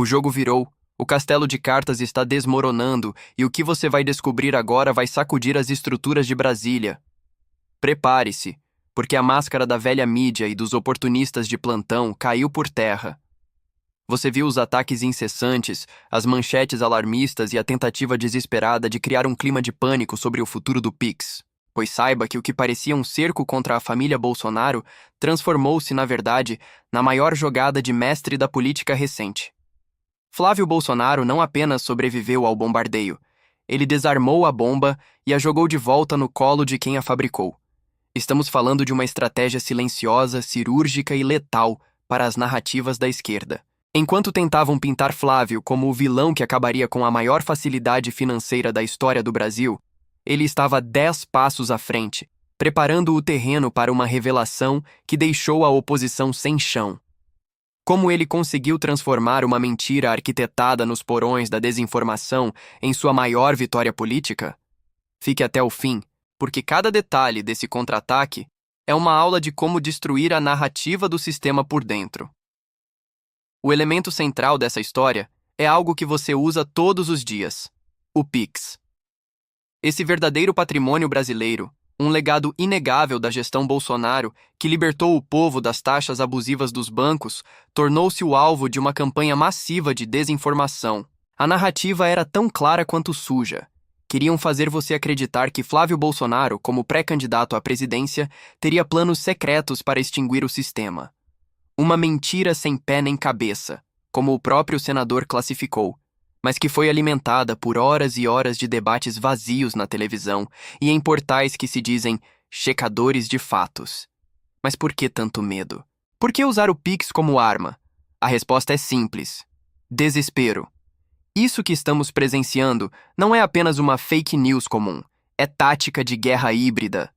O jogo virou, o castelo de cartas está desmoronando e o que você vai descobrir agora vai sacudir as estruturas de Brasília. Prepare-se, porque a máscara da velha mídia e dos oportunistas de plantão caiu por terra. Você viu os ataques incessantes, as manchetes alarmistas e a tentativa desesperada de criar um clima de pânico sobre o futuro do Pix. Pois saiba que o que parecia um cerco contra a família Bolsonaro transformou-se, na verdade, na maior jogada de mestre da política recente. Flávio Bolsonaro não apenas sobreviveu ao bombardeio, ele desarmou a bomba e a jogou de volta no colo de quem a fabricou. Estamos falando de uma estratégia silenciosa, cirúrgica e letal para as narrativas da esquerda. Enquanto tentavam pintar Flávio como o vilão que acabaria com a maior facilidade financeira da história do Brasil, ele estava 10 passos à frente, preparando o terreno para uma revelação que deixou a oposição sem chão. Como ele conseguiu transformar uma mentira arquitetada nos porões da desinformação em sua maior vitória política? Fique até o fim, porque cada detalhe desse contra-ataque é uma aula de como destruir a narrativa do sistema por dentro. O elemento central dessa história é algo que você usa todos os dias: o Pix. Esse verdadeiro patrimônio brasileiro, um legado inegável da gestão Bolsonaro que libertou o povo das taxas abusivas dos bancos, tornou-se o alvo de uma campanha massiva de desinformação. A narrativa era tão clara quanto suja. Queriam fazer você acreditar que Flávio Bolsonaro, como pré-candidato à presidência, teria planos secretos para extinguir o sistema. Uma mentira sem pé nem cabeça, como o próprio senador classificou, mas que foi alimentada por horas e horas de debates vazios na televisão e em portais que se dizem checadores de fatos. Mas por que tanto medo? Por que usar o Pix como arma? A resposta é simples: desespero. Isso que estamos presenciando não é apenas uma fake news comum, é tática de guerra híbrida.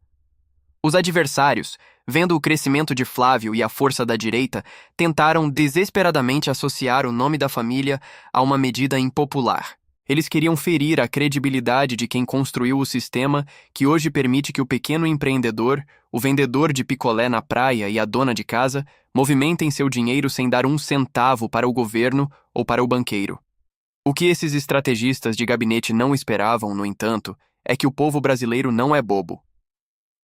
Os adversários, vendo o crescimento de Flávio e a força da direita, tentaram desesperadamente associar o nome da família a uma medida impopular. Eles queriam ferir a credibilidade de quem construiu o sistema que hoje permite que o pequeno empreendedor, o vendedor de picolé na praia e a dona de casa movimentem seu dinheiro sem dar um centavo para o governo ou para o banqueiro. O que esses estrategistas de gabinete não esperavam, no entanto, é que o povo brasileiro não é bobo.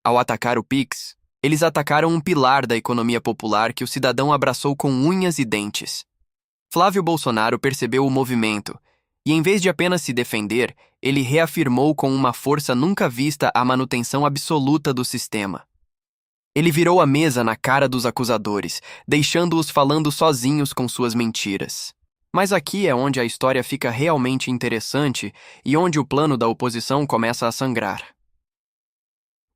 Ao atacar o Pix, eles atacaram um pilar da economia popular que o cidadão abraçou com unhas e dentes. Flávio Bolsonaro percebeu o movimento e, em vez de apenas se defender, ele reafirmou com uma força nunca vista a manutenção absoluta do sistema. Ele virou a mesa na cara dos acusadores, deixando-os falando sozinhos com suas mentiras. Mas aqui é onde a história fica realmente interessante e onde o plano da oposição começa a sangrar.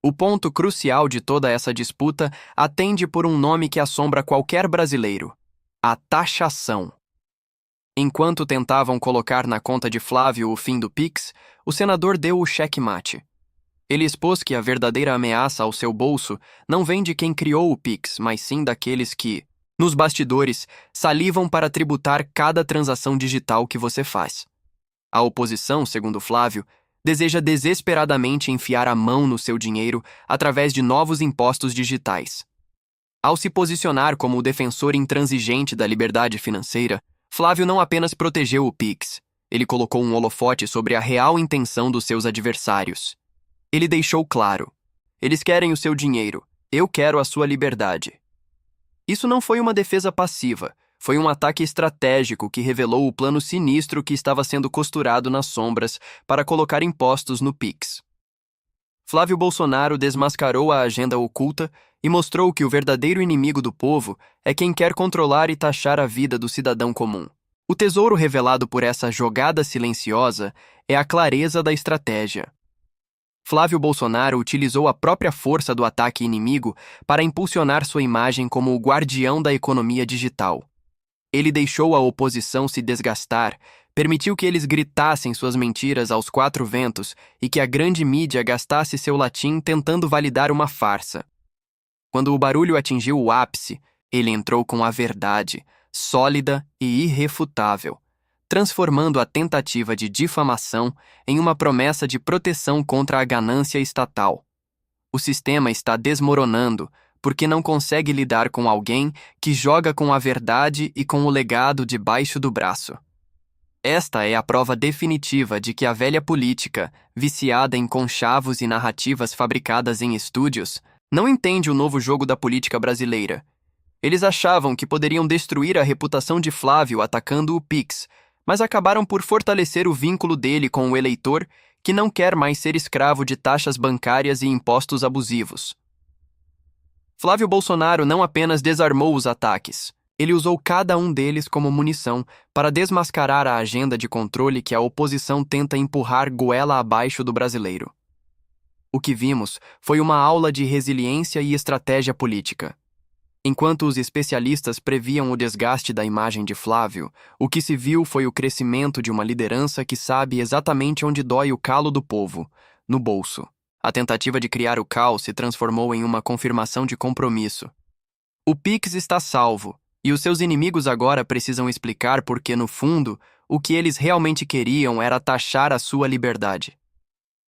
O ponto crucial de toda essa disputa atende por um nome que assombra qualquer brasileiro: a taxação. Enquanto tentavam colocar na conta de Flávio o fim do Pix, o senador deu o checkmate. Ele expôs que a verdadeira ameaça ao seu bolso não vem de quem criou o Pix, mas sim daqueles que, nos bastidores, salivam para tributar cada transação digital que você faz. A oposição, segundo Flávio, deseja desesperadamente enfiar a mão no seu dinheiro através de novos impostos digitais. Ao se posicionar como o defensor intransigente da liberdade financeira, Flávio não apenas protegeu o Pix, ele colocou um holofote sobre a real intenção dos seus adversários. Ele deixou claro: eles querem o seu dinheiro, eu quero a sua liberdade. Isso não foi uma defesa passiva, foi um ataque estratégico que revelou o plano sinistro que estava sendo costurado nas sombras para colocar impostos no Pix. Flávio Bolsonaro desmascarou a agenda oculta e mostrou que o verdadeiro inimigo do povo é quem quer controlar e taxar a vida do cidadão comum. O tesouro revelado por essa jogada silenciosa é a clareza da estratégia. Flávio Bolsonaro utilizou a própria força do ataque inimigo para impulsionar sua imagem como o guardião da economia digital. Ele deixou a oposição se desgastar, permitiu que eles gritassem suas mentiras aos quatro ventos e que a grande mídia gastasse seu latim tentando validar uma farsa. Quando o barulho atingiu o ápice, ele entrou com a verdade, sólida e irrefutável, transformando a tentativa de difamação em uma promessa de proteção contra a ganância estatal. O sistema está desmoronando, porque não consegue lidar com alguém que joga com a verdade e com o legado debaixo do braço. Esta é a prova definitiva de que a velha política, viciada em conchavos e narrativas fabricadas em estúdios, não entende o novo jogo da política brasileira. Eles achavam que poderiam destruir a reputação de Flávio atacando o Pix, mas acabaram por fortalecer o vínculo dele com o eleitor, que não quer mais ser escravo de taxas bancárias e impostos abusivos. Flávio Bolsonaro não apenas desarmou os ataques, ele usou cada um deles como munição para desmascarar a agenda de controle que a oposição tenta empurrar goela abaixo do brasileiro. O que vimos foi uma aula de resiliência e estratégia política. Enquanto os especialistas previam o desgaste da imagem de Flávio, o que se viu foi o crescimento de uma liderança que sabe exatamente onde dói o calo do povo, no bolso. A tentativa de criar o caos se transformou em uma confirmação de compromisso. O Pix está salvo, e os seus inimigos agora precisam explicar porque, no fundo, o que eles realmente queriam era taxar a sua liberdade.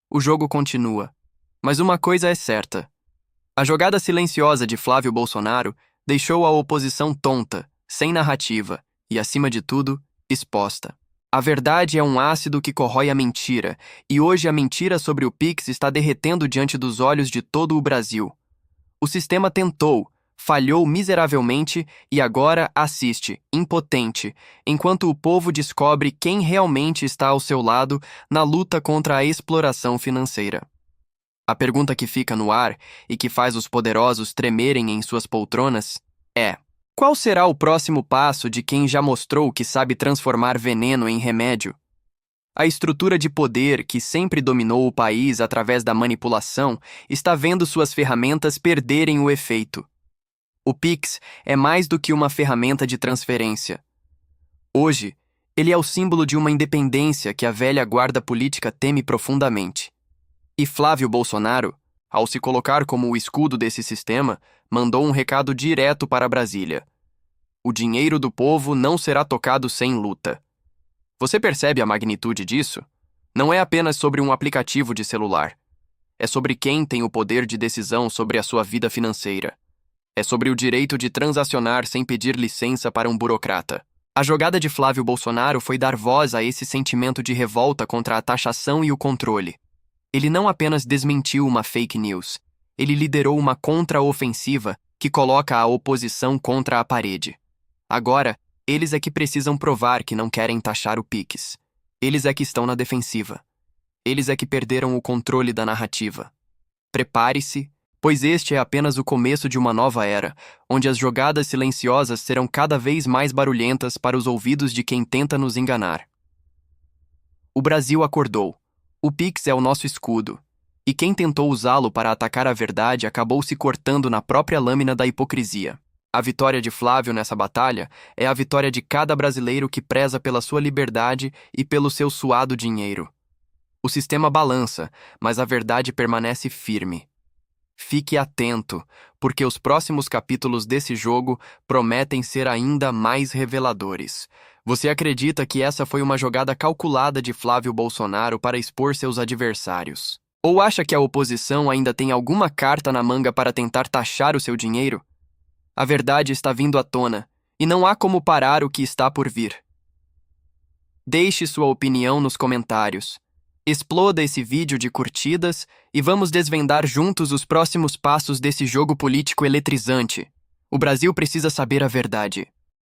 O jogo continua, mas uma coisa é certa. A jogada silenciosa de Flávio Bolsonaro deixou a oposição tonta, sem narrativa e, acima de tudo, exposta. A verdade é um ácido que corrói a mentira, e hoje a mentira sobre o Pix está derretendo diante dos olhos de todo o Brasil. O sistema tentou, falhou miseravelmente e agora assiste, impotente, enquanto o povo descobre quem realmente está ao seu lado na luta contra a exploração financeira. A pergunta que fica no ar e que faz os poderosos tremerem em suas poltronas é: qual será o próximo passo de quem já mostrou que sabe transformar veneno em remédio? A estrutura de poder que sempre dominou o país através da manipulação está vendo suas ferramentas perderem o efeito. O Pix é mais do que uma ferramenta de transferência. Hoje, ele é o símbolo de uma independência que a velha guarda política teme profundamente. E Flávio Bolsonaro, ao se colocar como o escudo desse sistema, mandou um recado direto para Brasília. O dinheiro do povo não será tocado sem luta. Você percebe a magnitude disso? Não é apenas sobre um aplicativo de celular. É sobre quem tem o poder de decisão sobre a sua vida financeira. É sobre o direito de transacionar sem pedir licença para um burocrata. A jogada de Flávio Bolsonaro foi dar voz a esse sentimento de revolta contra a taxação e o controle. Ele não apenas desmentiu uma fake news, ele liderou uma contra-ofensiva que coloca a oposição contra a parede. Agora, eles é que precisam provar que não querem taxar o Pix. Eles é que estão na defensiva. Eles é que perderam o controle da narrativa. Prepare-se, pois este é apenas o começo de uma nova era, onde as jogadas silenciosas serão cada vez mais barulhentas para os ouvidos de quem tenta nos enganar. O Brasil acordou. O Pix é o nosso escudo, e quem tentou usá-lo para atacar a verdade acabou se cortando na própria lâmina da hipocrisia. A vitória de Flávio nessa batalha é a vitória de cada brasileiro que preza pela sua liberdade e pelo seu suado dinheiro. O sistema balança, mas a verdade permanece firme. Fique atento, porque os próximos capítulos desse jogo prometem ser ainda mais reveladores. Você acredita que essa foi uma jogada calculada de Flávio Bolsonaro para expor seus adversários? Ou acha que a oposição ainda tem alguma carta na manga para tentar taxar o seu dinheiro? A verdade está vindo à tona, e não há como parar o que está por vir. Deixe sua opinião nos comentários. Exploda esse vídeo de curtidas e vamos desvendar juntos os próximos passos desse jogo político eletrizante. O Brasil precisa saber a verdade.